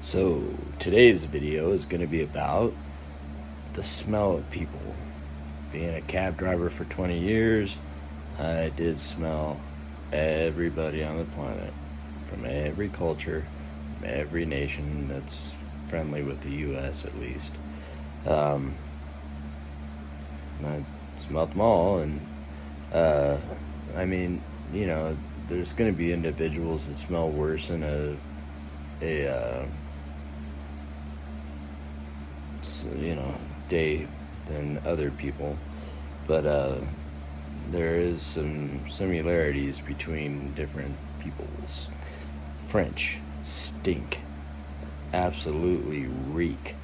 So today's video is going to be about the smell of people. Being a cab driver for 20 years, I did smell everybody on the planet, from every culture, from every nation that's friendly with the U.S. at least. I smelled them all, and I mean, there's going to be individuals that smell worse in a day than other people, but there is some similarities between different peoples. French stink, absolutely reek,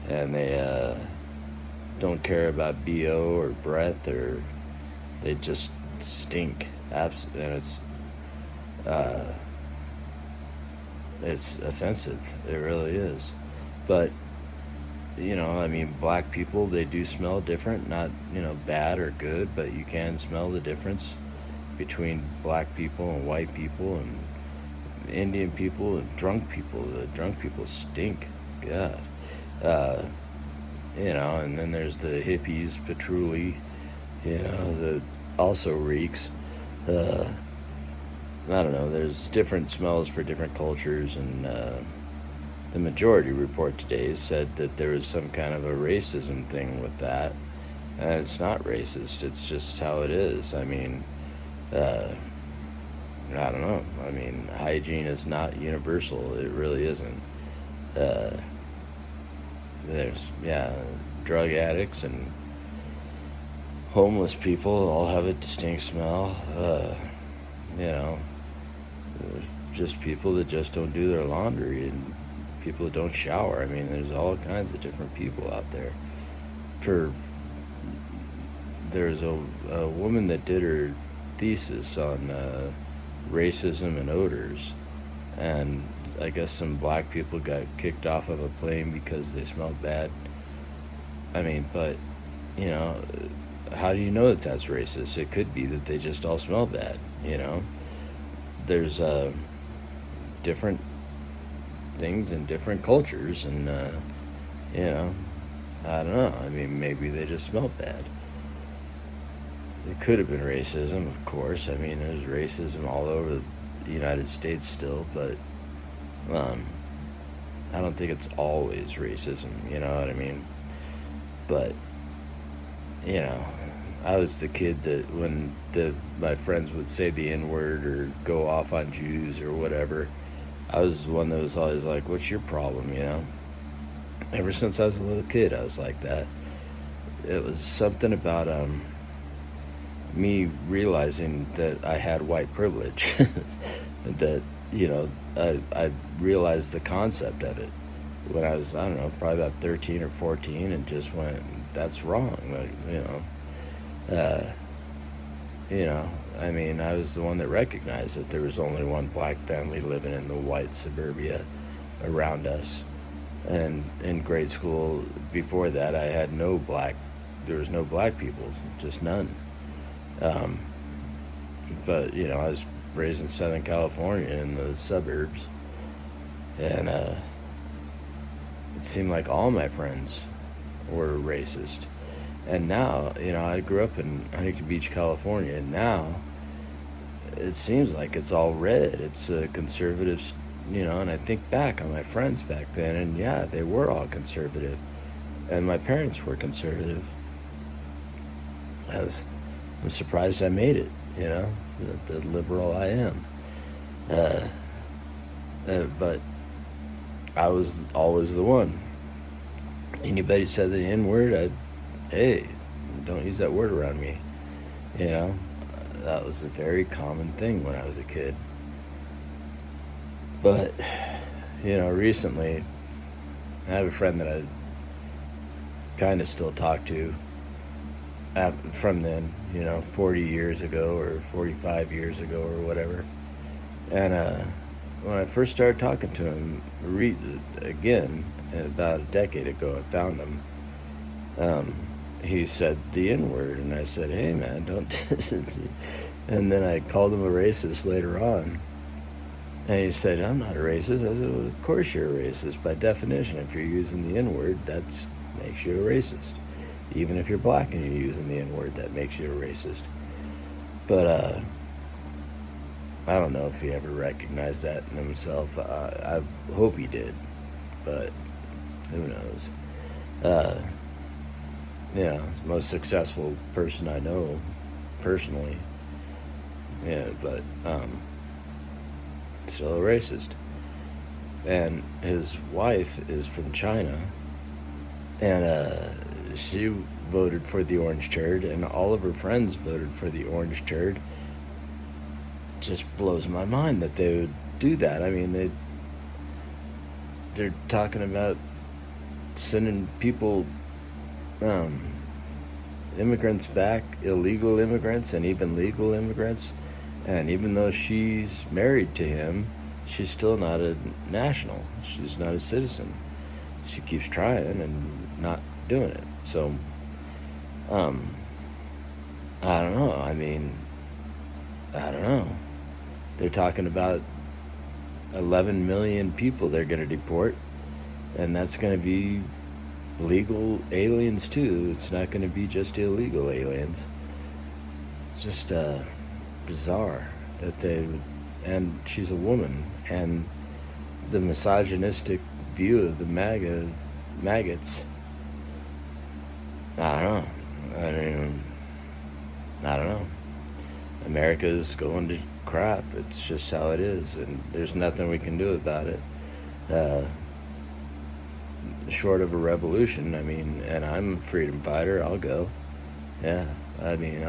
and they don't care about BO or breath, or they just stink. And it's offensive. It really is. But black people, they do smell different. Not bad or good, but you can smell the difference between black people and white people and Indian people and drunk people. The drunk people stink. God. And then there's the hippies, patchouli, that also reeks. I don't know, there's different smells for different cultures, and the majority report today said that there was some kind of a racism thing with that, and it's not racist, it's just how it is. I don't know. Hygiene is not universal. It really isn't. There's, drug addicts and homeless people all have a distinct smell. There's just people that just don't do their laundry, and people that don't shower. There's all kinds of different people out there. There's a woman that did her thesis on racism and odors, and I guess some black people got kicked off of a plane because they smelled bad. But how do you know that that's racist? It could be that they just all smell bad. There's different things in different cultures, and I don't know. Maybe they just smell bad. It could have been racism, of course. There's racism all over the United States still, but I don't think it's always racism, you know what I mean? But, I was the kid that when my friends would say the N-word or go off on Jews or whatever, I was the one that was always like, what's your problem, Ever since I was a little kid, I was like that. It was something about me realizing that I had white privilege. That, I realized the concept of it when I was, I don't know, probably about 13 or 14, and just went, that's wrong. I was the one that recognized that there was only one black family living in the white suburbia around us. And in grade school before that, there was no black people, just none. But, I was raised in Southern California in the suburbs, and it seemed like all my friends were racist. And now, I grew up in Huntington Beach, California, and now it seems like it's all red. It's conservatives, and I think back on my friends back then, and yeah, they were all conservative, and my parents were conservative. I'm surprised I made it, the liberal I am. But I was always the one. Anybody said the N-word, hey, don't use that word around me. That was a very common thing when I was a kid. But, recently, I have a friend that I kind of still talk to from then, 40 years ago or 45 years ago or whatever. And when I first started talking to him again, about a decade ago, I found him. He said the N-word, and I said, hey man, don't. And then I called him a racist later on. And he said, I'm not a racist. I said, well, of course you're a racist. By definition, if you're using the N-word, that makes you a racist. Even if you're black and you're using the N-word, that makes you a racist. But I don't know if he ever recognized that in himself. I hope he did, but who knows? Most successful person I know personally. Yeah, but still a racist. And his wife is from China, and she voted for the orange turd, and all of her friends voted for the orange turd. Just blows my mind that they would do that. I mean, they're talking about sending people, immigrants back, illegal immigrants and even legal immigrants. And even though she's married to him, she's still not a national. She's not a citizen. She keeps trying and not doing it. So, I don't know. I mean, I don't know. They're talking about 11 million people they're going to deport, and that's going to be legal aliens too. It's not going to be just illegal aliens. It's just bizarre that they would, and she's a woman, and the misogynistic view of the maggots. I don't know. I don't know. America's going to crap. It's just how it is, and there's nothing we can do about it. Short of a revolution, I mean, and I'm a freedom fighter, I'll go. Yeah, I mean,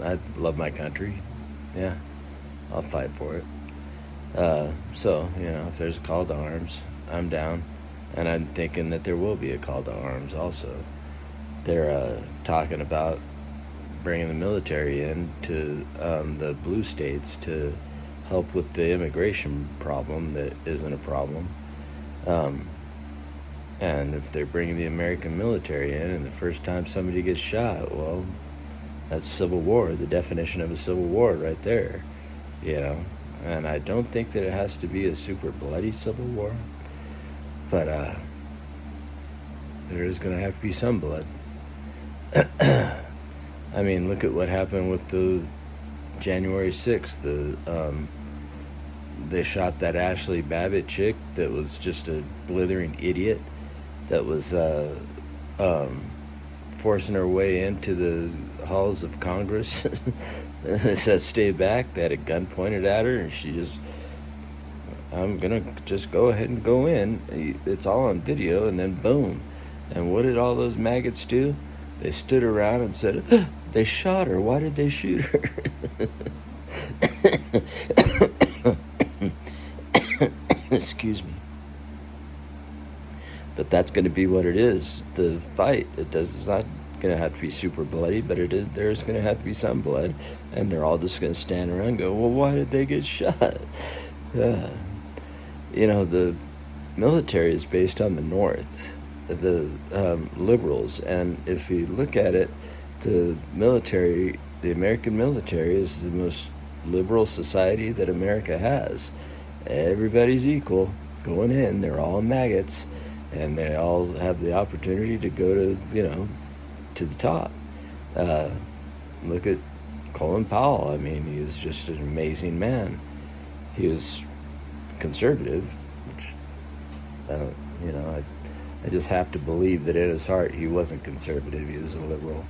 I love my country. Yeah, I'll fight for it. So, if there's a call to arms, I'm down. And I'm thinking that there will be a call to arms also. They're talking about bringing the military in to the blue states to help with the immigration problem that isn't a problem. And if they're bringing the American military in and the first time somebody gets shot, well, that's civil war, the definition of a civil war right there, And I don't think that it has to be a super bloody civil war, but there is going to have to be some blood. I mean, look at what happened with the January 6th. They shot that Ashley Babbitt chick that was just a blithering idiot that was forcing her way into the halls of Congress. They said stay back. They had a gun pointed at her, and she just, I'm gonna just go ahead and go in. It's all on video, and then boom. And what did all those maggots do? They stood around and said, they shot her. Why did they shoot her? Excuse me. But that's going to be what it is. The fight, it's not going to have to be super bloody, but there's going to have to be some blood, and they're all just going to stand around and go, well, why did they get shot? The military is based on the North, the liberals, and if you look at it, the American military is the most liberal society that America has. Everybody's equal going in. They're all maggots, and they all have the opportunity to go to the top. Look at Colin Powell. I mean, he was just an amazing man. He was conservative, which I just have to believe that in his heart he wasn't conservative. He was a liberal.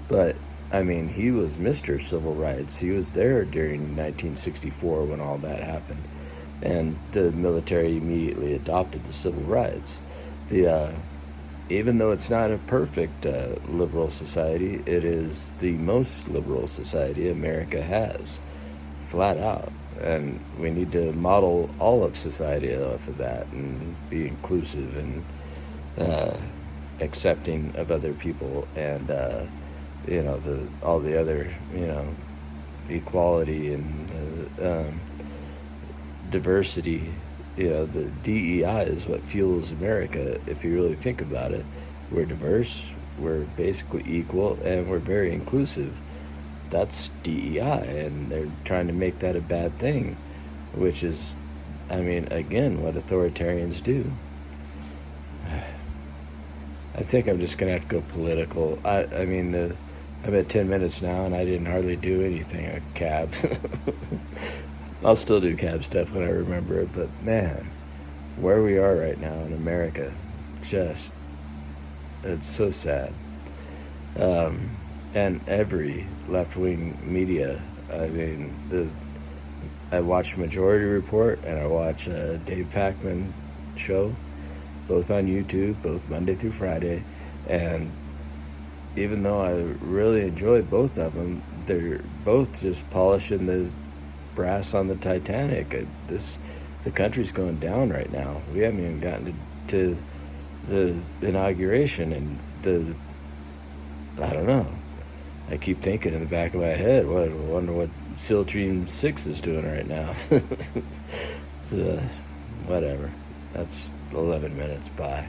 But I mean, he was Mr. Civil Rights. He was there during 1964 when all that happened, and the military immediately adopted the civil rights. Even though it's not a perfect liberal society, it is the most liberal society America has, flat out. And we need to model all of society off of that and be inclusive and accepting of other people, and all the other equality and diversity. The DEI is what fuels America, if you really think about it. We're diverse, we're basically equal, and we're very inclusive. That's DEI, and they're trying to make that a bad thing, which is I mean, again, what authoritarians do. I think I'm just gonna have to go political. I mean, I'm at 10 minutes now, and I didn't hardly do anything. A cab. I'll still do cab stuff when I remember it, but man, where we are right now in America, just it's so sad. And every left-wing media. I mean, I watch Majority Report and I watch Dave Packman show, both on YouTube, both Monday through Friday, and even though I really enjoy both of them, they're both just polishing the brass on the Titanic. The country's going down right now. We haven't even gotten to the inauguration, and I don't know. I keep thinking in the back of my head, I wonder what SEAL Team 6 is doing right now. So, whatever. That's 11 minutes. Bye.